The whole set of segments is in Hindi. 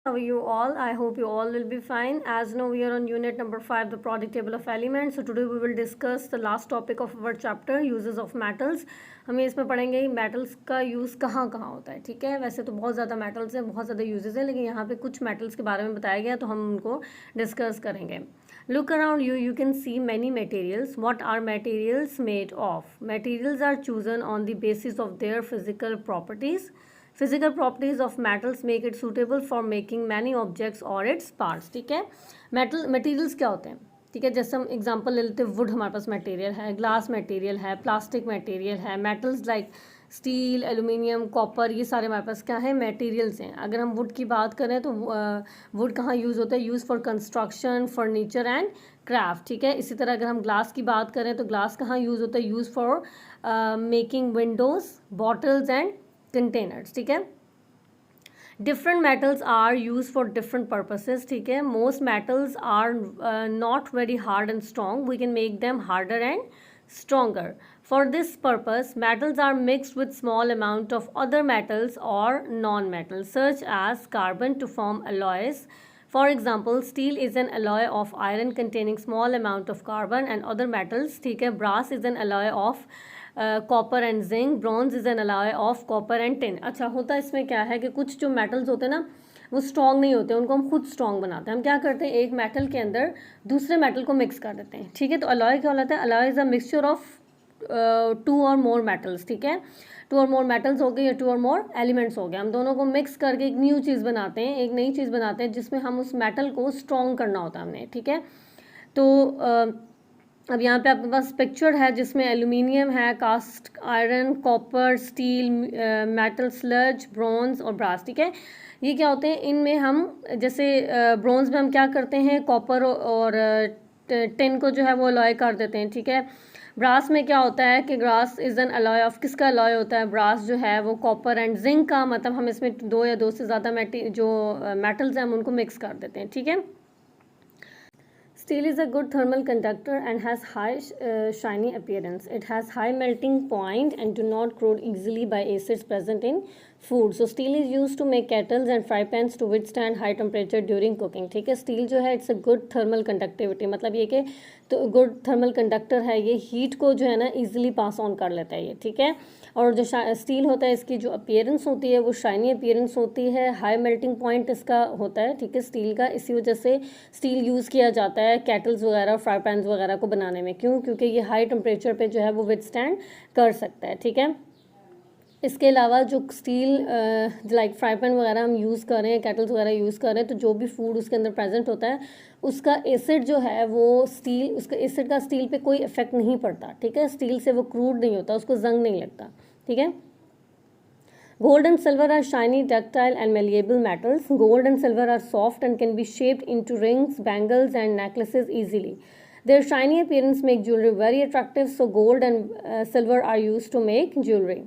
How are you all? I hope you all will be fine. As now we are on unit number 5, the periodic table of elements. So today we will discuss the last topic of our chapter, uses of metals. हमें इसमें पढ़ेंगे मेटल्स का यूज़ कहाँ कहाँ होता है. ठीक है, वैसे तो बहुत ज़्यादा मेटल्स हैं, बहुत ज़्यादा यूजेस हैं, लेकिन यहाँ पे कुछ मेटल्स के बारे में बताया गया तो हम उनको डिस्कस करेंगे. Look around you, you can see many materials. What are materials made of? Materials are chosen on the basis of their physical properties. Physical properties of metals make it suitable for making many objects or its parts. ठीक है, मटेरियल्स क्या होते हैं. ठीक है, जैसे हम एग्जांपल ले लेते हैं, वुड हमारे पास मटेरियल है, ग्लास मटेरियल है, प्लास्टिक मटेरियल है, metals like steel, aluminium, copper, ये सारे हमारे पास क्या है, मटेरियल्स हैं. अगर हम वुड की बात करें तो वुड कहाँ यूज़ होता है, use for construction, furniture and craft. ठीक है, इसी तरह अगर हम ग्लास की बात करें तो ग्लास कहाँ यूज़ होता है, use for making Windows, bottles and containers. ठीक है, different metals are used for different purposes. ठीक है, most metals are not very hard and strong. We can make them harder and stronger. For this purpose, metals are mixed with small amount of other metals or non-metals such as carbon to form alloys. For example, steel is an alloy of iron containing small amount of carbon and other metals. ठीक है, brass is an alloy of copper and zinc, bronze is an alloy of copper and tin. अच्छा, होता है इसमें क्या है कि कुछ जो मेटल्स होते हैं ना वो स्ट्रॉन्ग नहीं होते, उनको हम खुद स्ट्रॉन्ग बनाते हैं. हम क्या करते हैं, एक मेटल के अंदर दूसरे मेटल को मिक्स कर देते हैं. ठीक है, तो अलॉय क्या होता है, alloy is a mixture of 2 और मोर मेटल्स. ठीक है, 2 और मोर मेटल्स हो गए या 2 और मोर एलिमेंट्स हो गए, हम दोनों को मिक्स करके एक न्यू चीज़ बनाते हैं, एक नई चीज़ बनाते हैं जिसमें हम उस मेटल को स्ट्रॉन्ग करना होता है हमने. ठीक है, तो अब यहाँ पे आपके पास पिक्चर है जिसमें एल्यूमिनियम है, cast iron, copper, steel, metal sludge, bronze और ब्रास. ठीक है, ये क्या होते हैं, इनमें हम जैसे ब्रॉन्ज में हम क्या करते हैं, कॉपर और टिन को जो है वो अलॉय कर देते हैं. ठीक है, ब्रास में क्या होता है कि brass is an alloy of, किसका अलॉय होता है, ब्रास जो है वो कॉपर एंड जिंक का, मतलब हम इसमें 2 या 2 से ज़्यादा मेटल्स हैं हम उनको मिक्स कर देते हैं. ठीक है, Steel is a good thermal conductor and has high shiny appearance. It has high melting point and do not corrode easily by acids present in food. So steel is used to make kettles and fry pans to withstand high temperature during cooking. ठीक है, स्टील जो है it's a good thermal conductivity, मतलब ये कि तो गुड थर्मल कंडक्टर है, ये हीट को जो है ना ईजिली पास ऑन कर लेता है ये. ठीक है, और जो स्टील होता है इसकी जो अपीयरेंस होती है वो शाइनी अपीयरेंस होती है, हाई मेल्टिंग पॉइंट इसका होता है. ठीक है, स्टील का, इसी वजह से स्टील यूज़ किया जाता है केटल्स वगैरह, फ्राई पैन्स वगैरह को बनाने में. क्यों, क्योंकि ये हाई टेम्परेचर पे जो है वो विथस्टैंड कर सकता है. ठीक है, इसके अलावा जो स्टील लाइक फ्राई पैन वगैरह हम यूज़ कर रहे हैं, केटल्स वगैरह यूज़ कर रहे हैं, तो जो भी फूड उसके अंदर प्रेजेंट होता है उसका एसिड जो है वो स्टील, उसका एसिड का स्टील पे कोई इफेक्ट नहीं पड़ता. ठीक है, स्टील से वो क्रूड नहीं होता, उसको जंग नहीं लगता. ठीक है, Gold and silver are shiny, ductile and malleable metals. Gold and silver are soft and can be shaped into rings, bangles and necklaces easily. Their shiny appearance make jewelry very attractive, so gold and silver are used to make jewelry.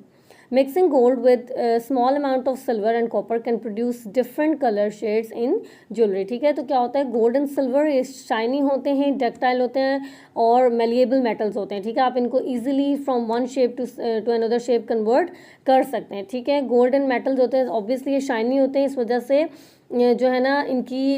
Mixing gold with a small amount of silver and copper can produce different color shades in jewelry. ठीक है, तो क्या होता है, गोल्ड एंड सिल्वर ये शाइनी होते हैं, डक्टाइल होते हैं और मेलिएबल मेटल्स होते हैं. ठीक है, आप इनको easily from one shape to another shape convert कर सकते हैं. ठीक है, गोल्ड एंड मेटल्स होते हैं, ऑब्वियसली ये शाइनी होते हैं, इस वजह से जो है ना इनकी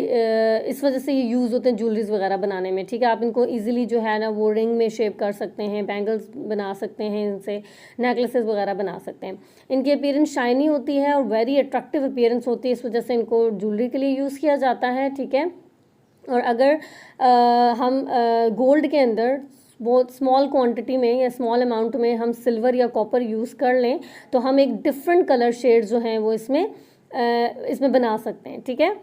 इस वजह से ये यूज़ होते हैं ज्वेलरीज वगैरह बनाने में. ठीक है, आप इनको इजीली जो है ना वो रिंग में शेप कर सकते हैं, बैंगल्स बना सकते हैं, इनसे नेकलेसेस वगैरह बना सकते हैं. इनकी अपीयरेंस शाइनी होती है और वेरी अट्रैक्टिव अपीयरेंस होती है, इस वजह से इनको ज्वेलरी के लिए यूज़ किया जाता है. ठीक है, और अगर हम गोल्ड के अंदर बहुत स्मॉल क्वांटिटी में या स्मॉल अमाउंट में हम सिल्वर या कॉपर यूज़ कर लें तो हम एक डिफरेंट कलर शेड जो हैं वो इसमें बना सकते हैं. ठीक है,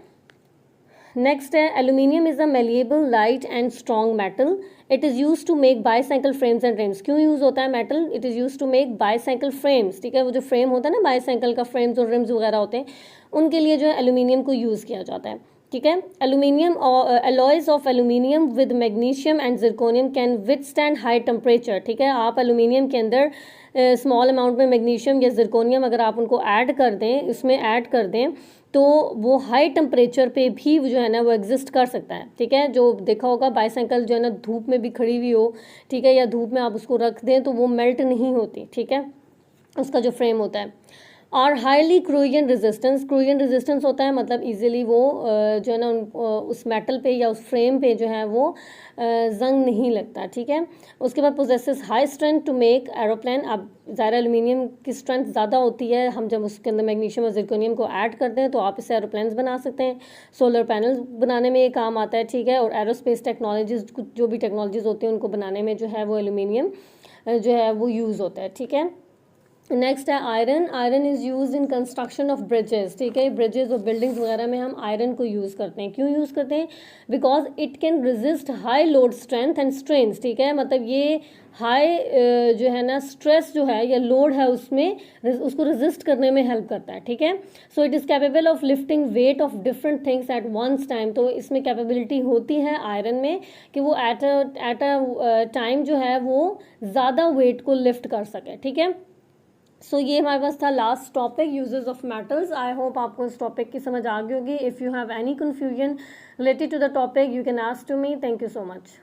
नेक्स्ट है aluminium is a malleable light and strong metal. It is use to make bicycle frames and rims. क्यों यूज़ होता है metal, it is use to make bicycle frames. ठीक है, वो जो फ्रेम होता है ना बाईसाइकिल का, फ्रेम्स और रिम्स वगैरह होते हैं, उनके लिए जो है एल्यूमिनियम को यूज़ किया जाता है. ठीक है, aluminium alloys of aluminium with magnesium and zirconium can withstand high temperature. ठीक है, आप एल्यूमिनियम के अंदर स्मॉल अमाउंट में मैग्नीशियम या जिरकोनियम अगर आप उनको ऐड कर दें, इसमें ऐड कर दें, तो वो हाई टेम्परेचर पे भी जो है ना वो एग्जिस्ट कर सकता है. ठीक है, जो देखा होगा बाईसाइकिल जो है ना धूप में भी खड़ी हुई हो, ठीक है, या धूप में आप उसको रख दें तो वो मेल्ट नहीं होती. ठीक है, उसका जो फ्रेम होता है. और हाईली क्रोजन रेजिस्टेंस होता है मतलब इजीली वो जो है ना उस मेटल पे या उस फ्रेम पे जो है वो जंग नहीं लगता, ठीक है। उसके बाद possesses high strength to make aeroplane. अब ज़ाहिर एल्यूमिनियम की स्ट्रेंथ ज़्यादा होती है, हम जब उसके अंदर मैग्नीशियम और जिरकोनियम को ऐड करते हैं तो आप इससे एरोप्लेन्स बना सकते हैं, सोलर पैनल्स बनाने में ये काम आता है, ठीक है। और एरोस्पेस टेक्नोलॉजीज, जो भी टेक्नोलॉजीज होती हैं उनको बनाने में जो है वो एल्यूमिनियम जो है वो यूज़ होता है, ठीक है। नेक्स्ट है iron is use in construction of bridges, ठीक है। ब्रिजेस और बिल्डिंग्स वगैरह में हम आयरन को यूज़ करते हैं। क्यों यूज़ करते हैं? Because it can resist high load strength and strains, ठीक है। मतलब ये हाई जो है ना स्ट्रेस जो है या लोड है उसमें उसको रेजिस्ट करने में हेल्प करता है, ठीक है। So it is capable of lifting weight of different things at once time. तो इसमें कैपेबिलिटी होती है आयरन में कि वो एट अ टाइम जो है वो ज़्यादा वेट को लिफ्ट कर सके, ठीक है। सो ये हमारे पास था last topic, uses of metals. I hope आपको इस टॉपिक की समझ आ गई होगी। If you have any confusion related to the topic you can ask to me. Thank you so much.